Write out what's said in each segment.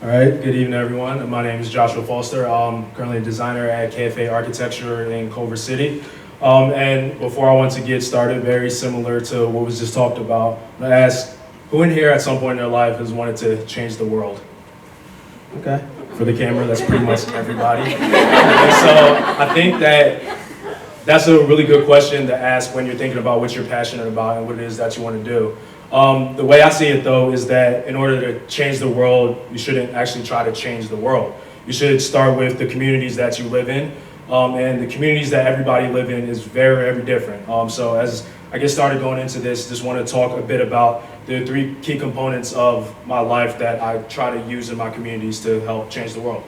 All right, good evening everyone. My name is Joshua Foster. I'm currently a designer at KFA Architecture in Culver City. And before I want to get started, very similar to what was just talked about, I'm gonna ask who in here at some point in their life has wanted to change the world? Okay, for the camera, that's pretty much everybody. And so I think that's a really good question to ask when you're thinking about what you're passionate about and what it is that you want to do. The way I see it though is that in order to change the world, you shouldn't actually try to change the world. You should start with the communities that you live in. And the communities that everybody live in is very, very different. So as I get started going into this, just want to talk a bit about the three key components of my life that I try to use in my communities to help change the world.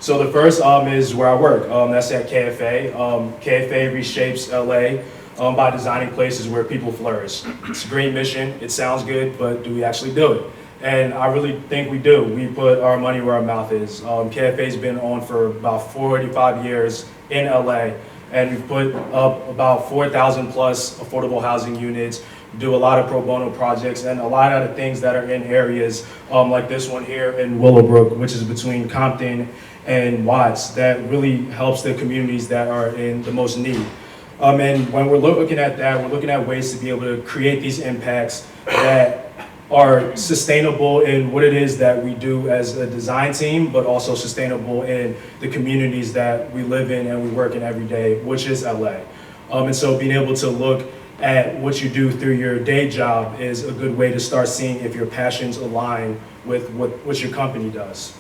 So the first is where I work. That's at KFA. KFA reshapes LA by designing places where people flourish. It's a great mission. It sounds good, but do we actually do it? And I really think we do. We put our money where our mouth is. KFA's been on for about 45 years in LA, and we've put up about 4,000 plus affordable housing units. We do a lot of pro bono projects and a lot of the things that are in areas like this one here in Willowbrook, which is between Compton and Watts, that really helps the communities that are in the most need. And when we're looking at that, we're looking at ways to be able to create these impacts that are sustainable in what it is that we do as a design team, but also sustainable in the communities that we live in and we work in every day, which is LA. And so being able to look at what you do through your day job is a good way to start seeing if your passions align with what your company does.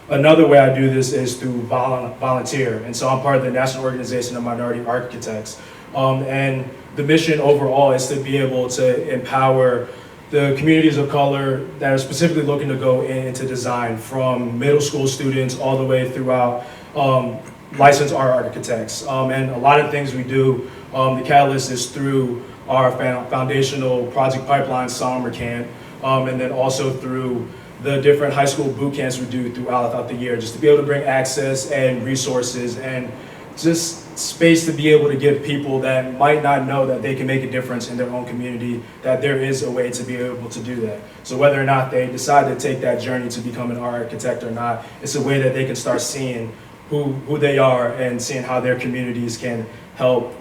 Another way I do this is through volunteer. And so I'm part of the National Organization of Minority Architects. And the mission overall is to be able to empower the communities of color that are specifically looking to go into design, from middle school students all the way throughout licensed art architects. And a lot of things we do, the catalyst is through our foundational project pipeline summer camp, and then also through the different high school boot camps we do throughout the year, just to be able to bring access and resources and just space to be able to give people that might not know that they can make a difference in their own community, that there is a way to be able to do that. So whether or not they decide to take that journey to become an architect or not, it's a way that they can start seeing who they are and seeing how their communities can help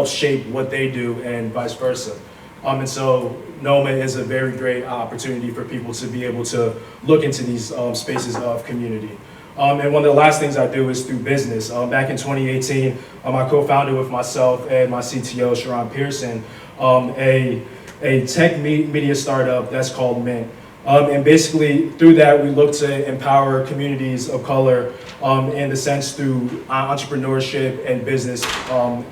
shape what they do and vice versa. And so NOMA is a very great opportunity for people to be able to look into these spaces of community. And one of the last things I do is through business. Back in 2018, I co-founded with myself and my CTO, Sharon Pearson, a tech media startup that's called Mint. And basically through that, we look to empower communities of color in the sense through entrepreneurship and business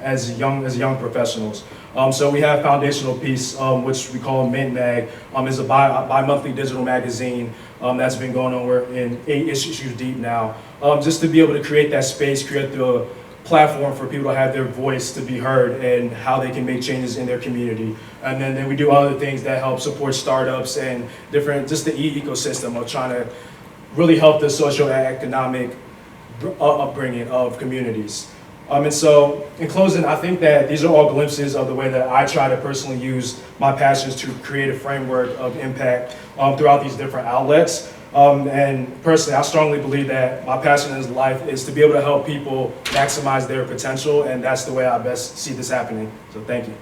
as young professionals. So we have foundational piece, which we call Mint Mag, is a bi-monthly digital magazine that's been going on. We're in 8 issues deep now, just to be able to create that space, create the platform for people to have their voice to be heard and how they can make changes in their community. And then we do other things that help support startups and just the ecosystem of trying to really help the socio-economic upbringing of communities. And so in closing, I think that these are all glimpses of the way that I try to personally use my passions to create a framework of impact throughout these different outlets. And personally, I strongly believe that my passion in life is to be able to help people maximize their potential, and that's the way I best see this happening. So thank you.